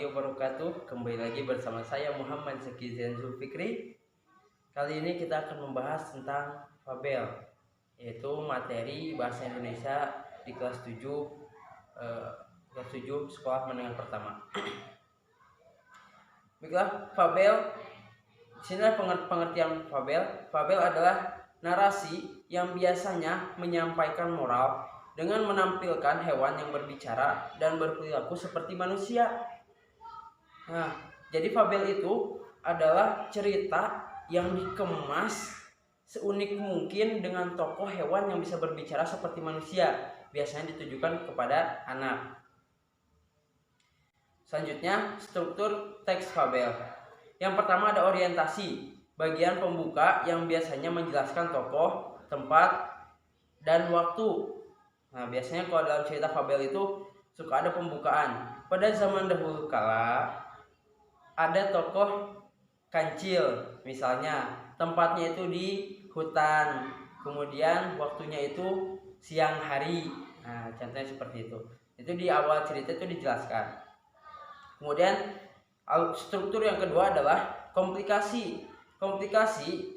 warahmatullahi wabarakatuh. Kembali lagi bersama saya Muhammad Sekizen Zulfikri. Kali ini kita akan membahas tentang fabel, yaitu materi bahasa Indonesia di kelas 7 sekolah menengah pertama. Baiklah, fabel. Sini pengertian fabel. Fabel adalah narasi yang biasanya menyampaikan moral dengan menampilkan hewan yang berbicara dan berperilaku seperti manusia. Nah, jadi fabel itu adalah cerita yang dikemas seunik mungkin dengan tokoh hewan yang bisa berbicara seperti manusia. Biasanya ditujukan kepada anak. Selanjutnya, struktur teks fabel. Yang pertama ada orientasi, bagian pembuka yang biasanya menjelaskan tokoh, tempat, dan waktu. Nah, biasanya kalau dalam cerita fabel itu suka ada pembukaan. Pada zaman dahulu kala ada tokoh kancil, misalnya tempatnya itu di hutan, kemudian waktunya itu siang hari. Nah, contohnya seperti itu. Itu di awal cerita itu dijelaskan. Kemudian struktur yang kedua adalah komplikasi. Komplikasi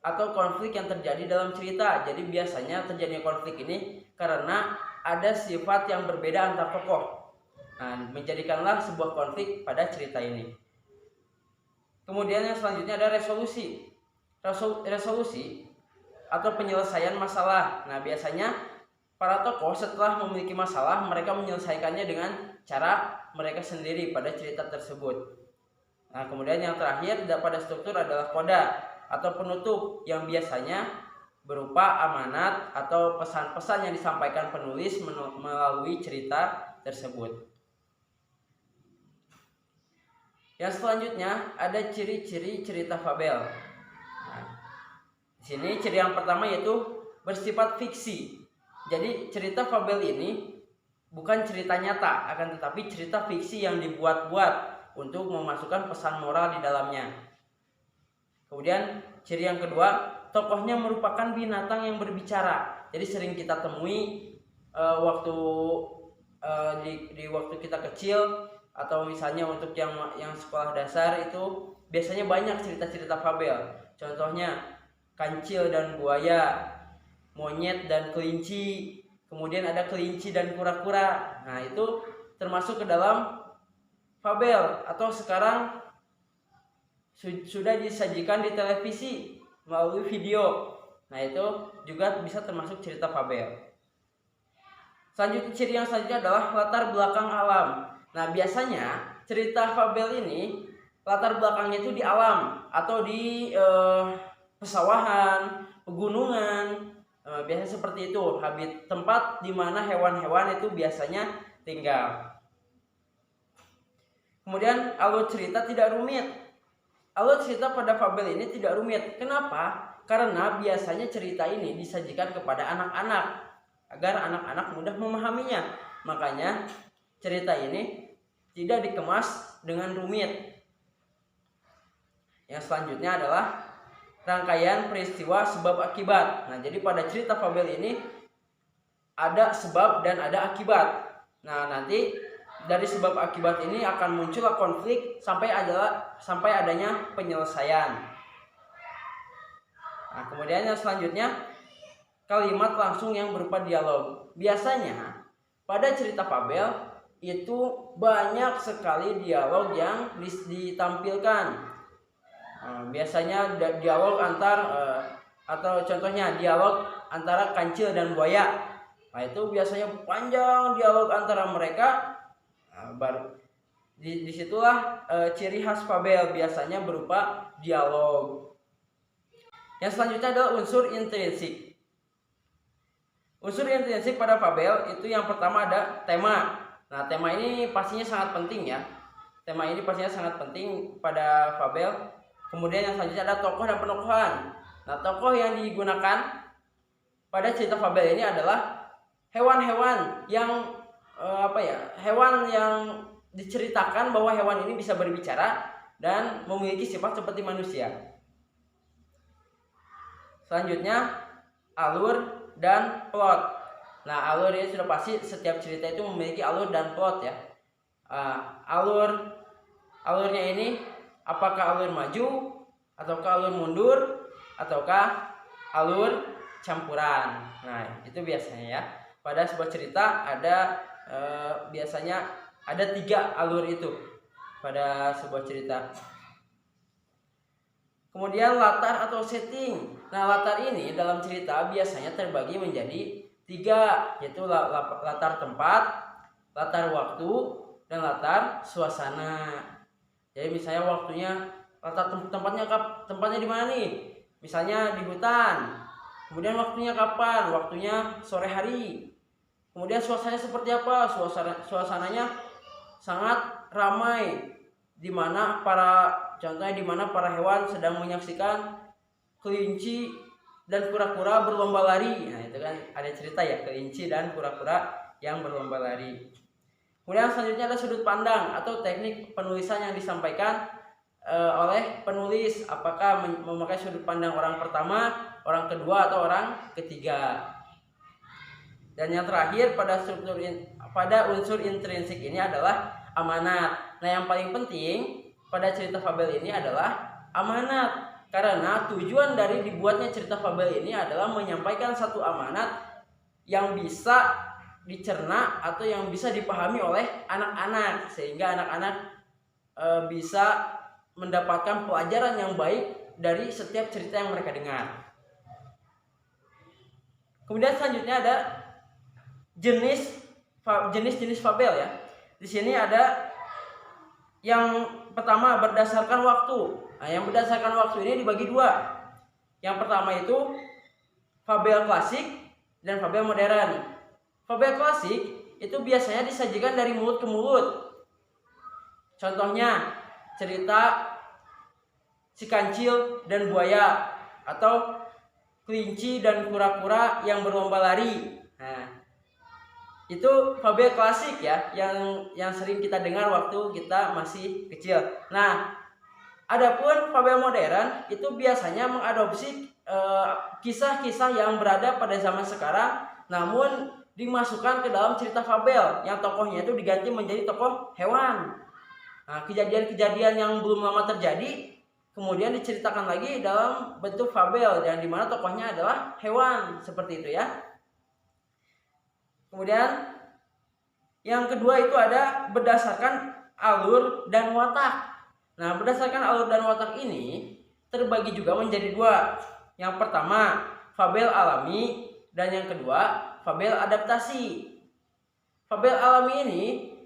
atau konflik yang terjadi dalam cerita. Jadi biasanya terjadinya konflik ini karena ada sifat yang berbeda antar tokoh. Nah, menjadikanlah sebuah konflik pada cerita ini. Kemudian yang selanjutnya ada resolusi. Resolusi atau penyelesaian masalah. Nah, biasanya para tokoh setelah memiliki masalah, mereka menyelesaikannya dengan cara mereka sendiri pada cerita tersebut. Nah, kemudian yang terakhir pada struktur adalah koda atau penutup yang biasanya berupa amanat atau pesan-pesan yang disampaikan penulis melalui cerita tersebut. Yang selanjutnya ada ciri-ciri cerita fabel. Nah, di sini ciri yang pertama yaitu bersifat fiksi. Jadi cerita fabel ini bukan cerita nyata, akan tetapi cerita fiksi yang dibuat-buat untuk memasukkan pesan moral di dalamnya. Kemudian ciri yang kedua, tokohnya merupakan binatang yang berbicara. Jadi sering kita temui waktu waktu kita kecil, atau misalnya untuk yang sekolah dasar itu biasanya banyak cerita-cerita fabel. Contohnya kancil dan buaya, monyet dan kelinci, kemudian ada kelinci dan kura-kura. Nah, itu termasuk ke dalam fabel, atau sekarang sudah disajikan di televisi melalui video. Nah, itu juga bisa termasuk cerita fabel. Selanjutnya, ciri yang selanjutnya adalah latar belakang alam. Nah, biasanya cerita fabel ini latar belakangnya itu di alam atau di pesawahan, pegunungan. Biasanya seperti itu, tempat di mana hewan-hewan itu biasanya tinggal. Kemudian alur cerita tidak rumit. Alur cerita pada fabel ini tidak rumit. Kenapa? Karena biasanya cerita ini disajikan kepada anak-anak agar anak-anak mudah memahaminya. Makanya cerita ini tidak dikemas dengan rumit. Yang selanjutnya adalah rangkaian peristiwa sebab akibat. Nah, jadi pada cerita fabel ini ada sebab dan ada akibat. Nah, nanti dari sebab akibat ini akan muncul konflik sampai adanya penyelesaian. Nah, kemudian yang selanjutnya kalimat langsung yang berupa dialog. Biasanya pada cerita fabel itu banyak sekali dialog yang ditampilkan. Biasanya dialog atau contohnya dialog antara kancil dan buaya. Nah, itu biasanya panjang dialog antara mereka. Baru disitulah ciri khas fabel, biasanya berupa dialog. Yang selanjutnya adalah unsur intrinsik. Unsur intrinsik pada fabel itu yang pertama ada tema. Nah, tema ini pastinya sangat penting ya. Tema ini pastinya sangat penting pada fabel. Kemudian yang selanjutnya ada tokoh dan penokohan. Nah, tokoh yang digunakan pada cerita fabel ini adalah hewan-hewan yang hewan yang diceritakan bahwa hewan ini bisa berbicara dan memiliki sifat seperti manusia. Selanjutnya alur dan plot. Nah, alur ini sudah pasti setiap cerita itu memiliki alur dan plot ya. Alur alurnya ini apakah alur maju, ataukah alur mundur, ataukah alur campuran. Nah, itu biasanya ya. Pada sebuah cerita ada biasanya ada 3 alur itu pada sebuah cerita. Kemudian latar atau setting. Nah, latar ini dalam cerita biasanya terbagi menjadi 3, yaitu latar tempat, latar waktu, dan latar suasana. Jadi misalnya waktunya, latar tempatnya di mana nih? Misalnya di hutan. Kemudian waktunya kapan? Waktunya sore hari. Kemudian suasananya seperti apa? Suasananya sangat ramai, di mana contohnya di mana para hewan sedang menyaksikan kelinci dan kura-kura berlomba lari. Nah, itu kan ada cerita ya, kelinci dan kura-kura yang berlomba lari. Kemudian selanjutnya ada sudut pandang atau teknik penulisan yang disampaikan oleh penulis. Apakah memakai sudut pandang orang pertama, orang kedua, atau orang ketiga. Dan yang terakhir pada unsur intrinsik ini adalah amanat. Nah, yang paling penting pada cerita fabel ini adalah amanat, karena tujuan dari dibuatnya cerita fabel ini adalah menyampaikan satu amanat yang bisa dicerna atau yang bisa dipahami oleh anak-anak, sehingga anak-anak bisa mendapatkan pelajaran yang baik dari setiap cerita yang mereka dengar. Kemudian selanjutnya ada jenis-jenis fabel ya. Di sini ada yang pertama berdasarkan waktu. Nah, yang berdasarkan waktu ini dibagi 2. Yang pertama itu fabel klasik dan fabel modern. Fabel klasik itu biasanya disajikan dari mulut ke mulut. Contohnya cerita si kancil dan buaya, atau kelinci dan kura-kura yang berlomba lari. Nah, itu fabel klasik ya, yang sering kita dengar waktu kita masih kecil. Nah, adapun fabel modern itu biasanya mengadopsi kisah-kisah yang berada pada zaman sekarang, namun dimasukkan ke dalam cerita fabel yang tokohnya itu diganti menjadi tokoh hewan. Nah, kejadian-kejadian yang belum lama terjadi kemudian diceritakan lagi dalam bentuk fabel yang dimana tokohnya adalah hewan, seperti itu ya. Kemudian yang kedua itu ada berdasarkan alur dan watak. Nah, berdasarkan alur dan watak ini terbagi juga menjadi 2. Yang pertama fabel alami, dan yang kedua fabel adaptasi. Fabel alami ini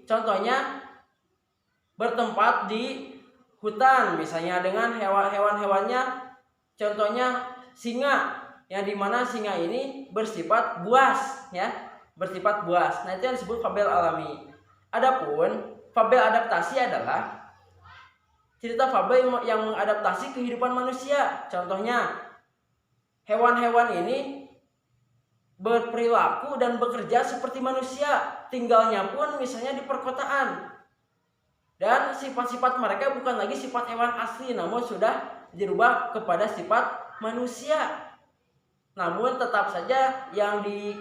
contohnya bertempat di hutan, misalnya dengan hewan-hewannya, contohnya singa, yang dimana singa ini bersifat buas ya, bersifat buas. Nah, itu yang disebut fabel alami. Adapun fabel adaptasi adalah cerita fabel yang mengadaptasi kehidupan manusia. Contohnya hewan-hewan ini berperilaku dan bekerja seperti manusia, tinggalnya pun misalnya di perkotaan. Dan sifat-sifat mereka bukan lagi sifat hewan asli, namun sudah dirubah kepada sifat manusia. Namun tetap saja yang di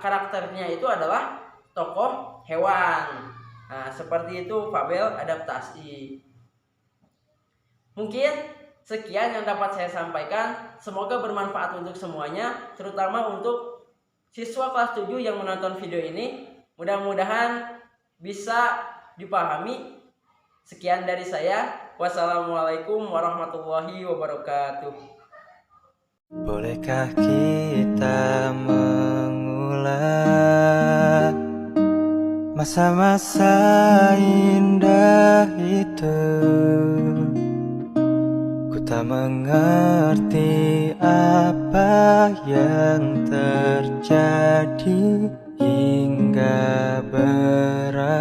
karakternya itu adalah tokoh hewan. Nah, seperti itu fabel adaptasi. Mungkin sekian yang dapat saya sampaikan. Semoga bermanfaat untuk semuanya, terutama untuk siswa kelas 7 yang menonton video ini. Mudah-mudahan bisa dipahami. Sekian dari saya. Wassalamualaikum warahmatullahi wabarakatuh. Bolehkah kita mengulang masa-masa indah itu? Ku tak mengerti apa yang terjadi hingga berakhir.